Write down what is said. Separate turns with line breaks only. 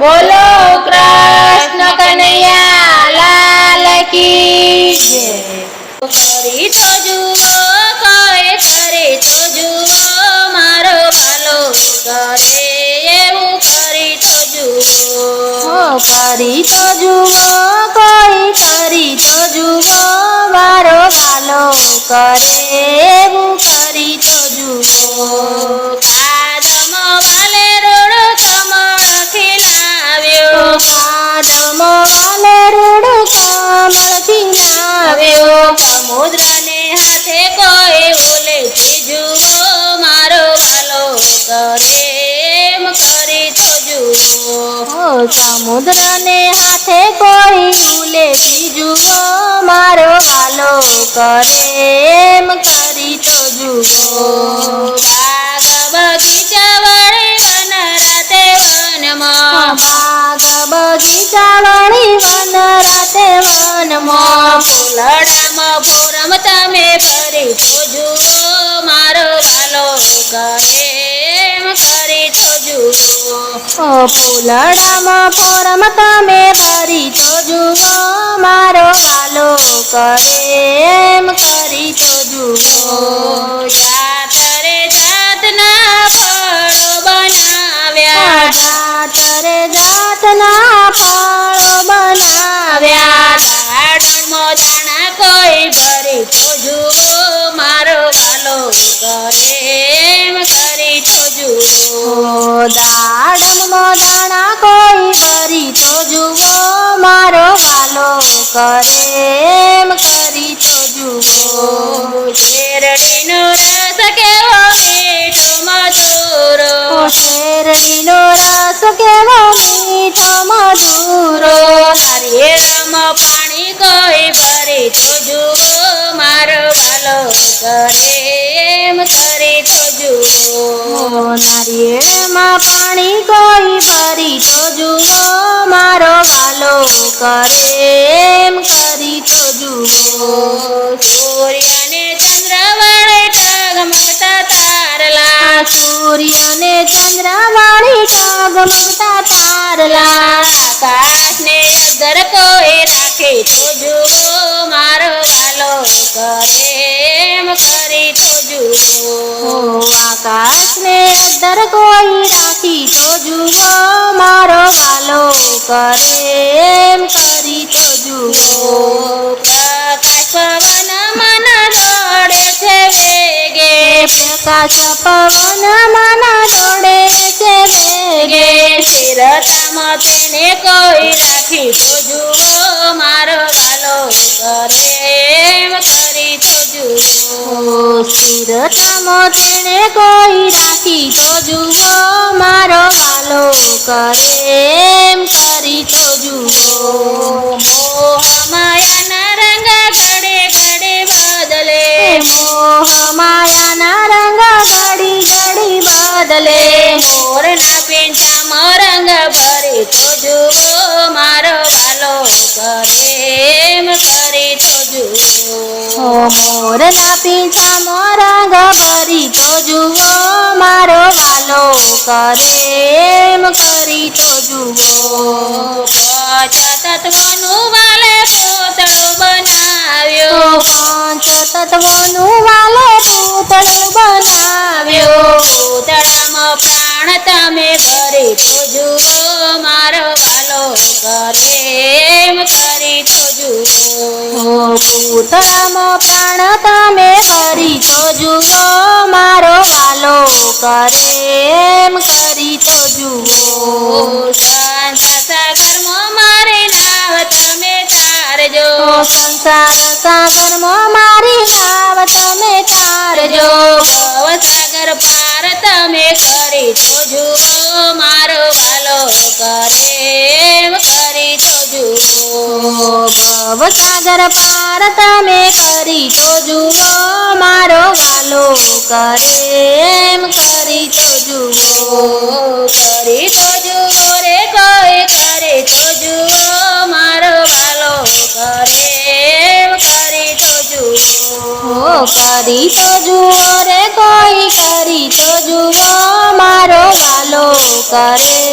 બોલો કૃષ્ણ કનૈયા લાલ કી જય।
કરી તો જુઓ કોઈ કરે તો જુઓ મારો વાલો કરે એવું કરી તો જુઓ
કરી તો જુઓ કોઈ કરી તો જુઓ મારો વાલો કરે એવું કરી તો જુઓ।
કાદમો વાલે રોડો કમળ ખીલાવ્યો
કાદમો વાલે રોડો કમળ ખીલાવ્યો
સમુદ્રને હાથે કોઈ ઓલેથી જુઓ મારો વાલો કરે એમ કરી તો જુઓ
સમુદ્રને હાથે કોઈ ઉલેથી જુઓ મારો વાલો કરે એમ કરી તો જુઓ।
બાગ બગીચા વડે વન રાતે વનમાં
બાગ બગીચા વળી વન રાતે વનમાં
ફૂલડામાં ફોરમ તમે ભરી તો જુઓ મારો વાલો કરે એમ કરી તો જુઓ
ફૂલડામાં ફોરમ તમે ભરી તો જુઓ મારો વાલો કરે એમ કરી તો જુઓ।
જાતરે જાતના ફળો બનાવ્યા
જાતરે જાતના ફળો બનાવ્યા
દાડમો દાણા કોઈ ભરી તો જુઓ મારો વાલો કરે એમ કરી તો જુઓ
દાડમો દાણા કોઈ ભરી તો જુઓ મારો વાલો કરે એમ કરી તો જુઓ।
શેરડીનો રસ કેવો મીઠો મધુરો
શેરડીનો રસ કેવો મીઠો મધુરો
નારિયેળમાં પાણી કોઈ ભરી તો જુઓ મારો વાલો કરે એમ કરી તો જુઓ
નારિયેળમાં પાણી કોઈ ભરી તો જુઓ મારો વાલો કરે એમ કરી તો જુઓ।
સૂર્યને ચંદ્ર વડે ટગમગતા તારલા
સૂર્યને ચંદ્ર વાળી ટગમગતા તારલા
આકાશને અદ્ધર કોઈ રાખે તો જુઓ મારો વાલો કરે એમ કરી તો જુઓ
આકાશને અદ્ધર કોઈ રાખી તો જુઓ મારો વાલો કરે એમ કરી તો જુઓ।
પ્રકાશ પવન મન દોડે છે વેગે
પ્રકાશ પવન મન દોડે છે વેગે
સ્થિરતામાં તેને કોઈ રાખી તો જુઓ મારો વાલો કરે એમ કરી તો જુઓ
સ્થિરતામાં તેને કોઈ રાખી તો જુઓ મારો વાલો કરે એમ કરી તો જુઓ।
મોહ માયાના રંગ ઘડે ઘડે બદલે
મોહ માયાના રંગ ઘડી ઘડી બદલે
મોરના પીંછામાં રંગ ભરે તો જુઓ મારો વાલો કરે એમ કરી તો જુઓ
મોરના પીંછામાં રંગ ભરી તો જુઓ મારો વાલો કરે એમ કરી તો જુઓ।
પાંચ તત્વોનું વાલે પૂતળું બનાવ્યો
પાંચ તત્વોનું વાલે પૂતળું બનાવ્યો
પૂતળામાં પ્રાણ તમે ભરી તો જુઓ મારો વાલો કરે એમ કરી તો જુઓ
પૂતળામાં પ્રાણ તમે ભરી તો જુઓ મારો વાલો કરે એમ કરી તો જુઓ
સંત સાગરમાં મારે નાવ તમે તારજો
સંસાર સાગરમાં મારી નાવ તમે તારજો
ભવસાગર પાર તમે કરી તો જુઓ મારો વાલો કરે એમ કરી તો જુઓ
ભવસાગર પાર તમે કરી તો જુઓ મારો વાલો કરે એમ કરી તો જુઓ
કરી તો જુઓ રે કોઈ કરે તો જુઓ મારો વાલો કરે એમ કરી તો જુઓ
કરી તો જુઓ રે કોઈ કરી તો જુઓ મારો વાલો કરે